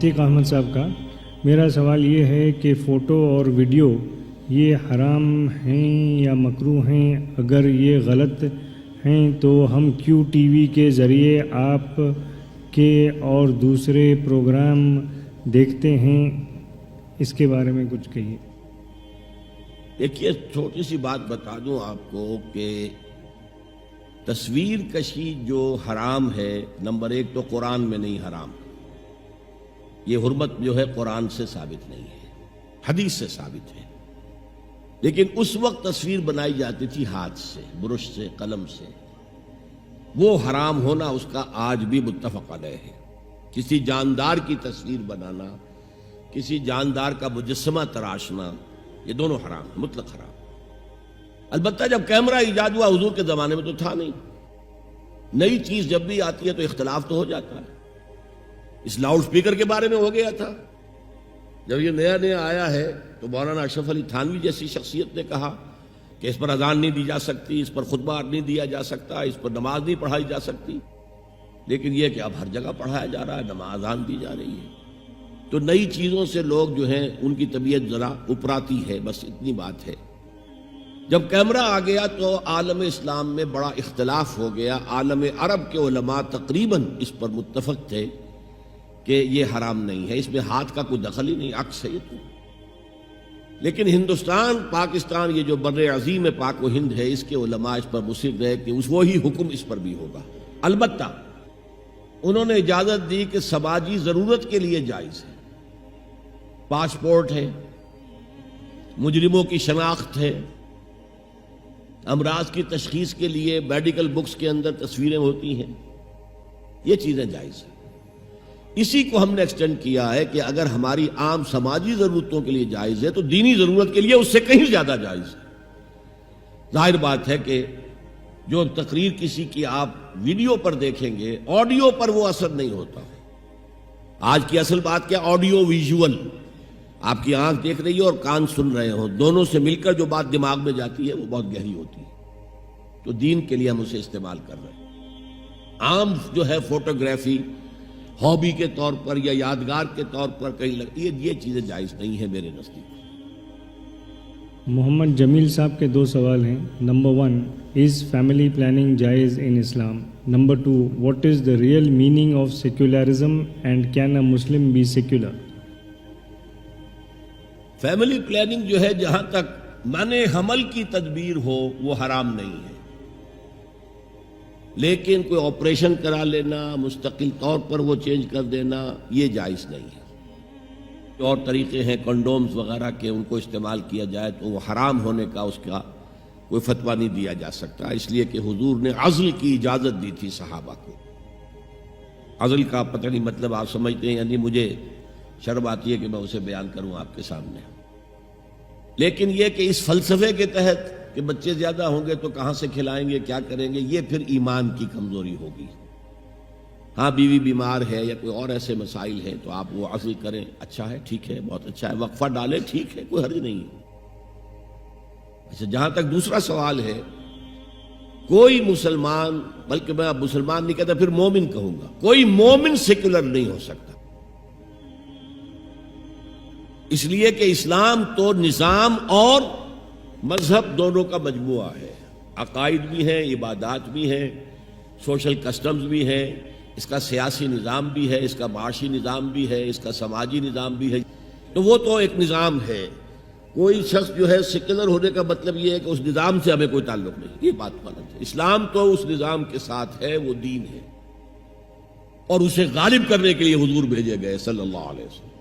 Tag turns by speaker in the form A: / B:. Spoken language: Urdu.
A: عتیق احمد صاحب کا. میرا سوال یہ ہے کہ فوٹو اور ویڈیو یہ حرام ہیں یا مکروہ ہیں؟ اگر یہ غلط ہیں تو ہم کیوں ٹی وی کے ذریعے آپ کے اور دوسرے پروگرام دیکھتے ہیں؟ اس کے بارے میں کچھ کہیے.
B: دیکھیے، چھوٹی سی بات بتا دوں آپ کو کہ تصویر کشی جو حرام ہے، نمبر ایک تو قرآن میں نہیں حرام. یہ حرمت جو ہے قرآن سے ثابت نہیں ہے، حدیث سے ثابت ہے. لیکن اس وقت تصویر بنائی جاتی تھی ہاتھ سے، برش سے، قلم سے. وہ حرام ہونا اس کا آج بھی متفق علیہ ہے. کسی جاندار کی تصویر بنانا، کسی جاندار کا مجسمہ تراشنا، یہ دونوں حرام، مطلق حرام. البتہ جب کیمرہ ایجاد ہوا، حضور کے زمانے میں تو تھا نہیں. نئی چیز جب بھی آتی ہے تو اختلاف تو ہو جاتا ہے. اس لاؤڈ سپیکر کے بارے میں ہو گیا تھا. جب یہ نیا نیا آیا ہے تو مولانا اشرف علی تھانوی جیسی شخصیت نے کہا کہ اس پر اذان نہیں دی جا سکتی، اس پر خطبہ نہیں دیا جا سکتا، اس پر نماز نہیں پڑھائی جا سکتی. لیکن یہ کہ اب ہر جگہ پڑھایا جا رہا ہے، نماز اذان دی جا رہی ہے. تو نئی چیزوں سے لوگ جو ہیں ان کی طبیعت ذرا اپراتی ہے، بس اتنی بات ہے. جب کیمرہ آ گیا تو عالم اسلام میں بڑا اختلاف ہو گیا. عالم عرب کے علماء تقریباً اس پر متفق تھے کہ یہ حرام نہیں ہے، اس میں ہاتھ کا کوئی دخل ہی نہیں، عکس ہے یہ تو. لیکن ہندوستان، پاکستان، یہ جو بر عظیم پاک و ہند ہے، اس کے علماء اس پر مصر رہے کہ وہی حکم اس پر بھی ہوگا. البتہ انہوں نے اجازت دی کہ سماجی ضرورت کے لیے جائز ہے. پاسپورٹ ہے، مجرموں کی شناخت ہے، امراض کی تشخیص کے لیے میڈیکل بکس کے اندر تصویریں ہوتی ہیں، یہ چیزیں جائز ہیں. اسی کو ہم نے ایکسٹینڈ کیا ہے کہ اگر ہماری عام سماجی ضرورتوں کے لیے جائز ہے تو دینی ضرورت کے لیے اس سے کہیں زیادہ جائز ہے. ظاہر بات ہے کہ جو تقریر کسی کی آپ ویڈیو پر دیکھیں گے، آڈیو پر وہ اثر نہیں ہوتا. آج کی اصل بات کیا؟ Audio visual. آپ کی آنکھ دیکھ رہی ہے اور کان سن رہے ہوں، دونوں سے مل کر جو بات دماغ میں جاتی ہے وہ بہت گہری ہوتی ہے. تو دین کے لیے ہم اسے استعمال کر رہے ہیں. عام جو ہے فوٹوگرافی ہابی کے طور پر یا یادگار کے طور پر کہیں لگتی ہے، یہ چیزیں جائز نہیں ہیں میرے نزدیک.
A: محمد جمیل صاحب کے 2 سوال ہیں. نمبر 1، از فیملی پلاننگ جائز in Islam? Number 2، what is the real meaning of secularism and can a Muslim be secular?
B: Family planning جو ہے، جہاں تک منع حمل کی تدبیر ہو وہ حرام نہیں ہے. لیکن کوئی آپریشن کرا لینا، مستقل طور پر وہ چینج کر دینا، یہ جائز نہیں ہے. اور طریقے ہیں کنڈومز وغیرہ کے، ان کو استعمال کیا جائے تو وہ حرام ہونے کا اس کا کوئی فتویٰ نہیں دیا جا سکتا، اس لیے کہ حضور نے عزل کی اجازت دی تھی صحابہ کو. عزل کا پتہ نہیں مطلب آپ سمجھتے ہیں، یعنی مجھے شرم آتی ہے کہ میں اسے بیان کروں آپ کے سامنے. لیکن یہ کہ اس فلسفے کے تحت کہ بچے زیادہ ہوں گے تو کہاں سے کھلائیں گے، کیا کریں گے، یہ پھر ایمان کی کمزوری ہوگی. ہاں، بیوی بیمار ہے یا کوئی اور ایسے مسائل ہیں تو آپ وہ عزل کریں، اچھا ہے، ٹھیک ہے، بہت اچھا ہے. وقفہ ڈالیں، ٹھیک ہے، کوئی حرج نہیں ہے. اچھا، جہاں تک دوسرا سوال ہے، کوئی مسلمان، بلکہ میں اب مسلمان نہیں کہتا، پھر مومن کہوں گا، کوئی مومن سیکولر نہیں ہو سکتا. اس لیے کہ اسلام تو نظام اور مذہب دونوں کا مجموعہ ہے. عقائد بھی ہیں، عبادات بھی ہیں، سوشل کسٹمز بھی ہیں، اس کا سیاسی نظام بھی ہے، اس کا معاشی نظام بھی ہے، اس کا سماجی نظام بھی ہے. تو وہ تو ایک نظام ہے. کوئی شخص جو ہے سیکولر ہونے کا مطلب یہ ہے کہ اس نظام سے ہمیں کوئی تعلق نہیں، یہ بات غلط ہے. اسلام تو اس نظام کے ساتھ ہے، وہ دین ہے، اور اسے غالب کرنے کے لیے حضور بھیجے گئے صلی اللہ علیہ وسلم.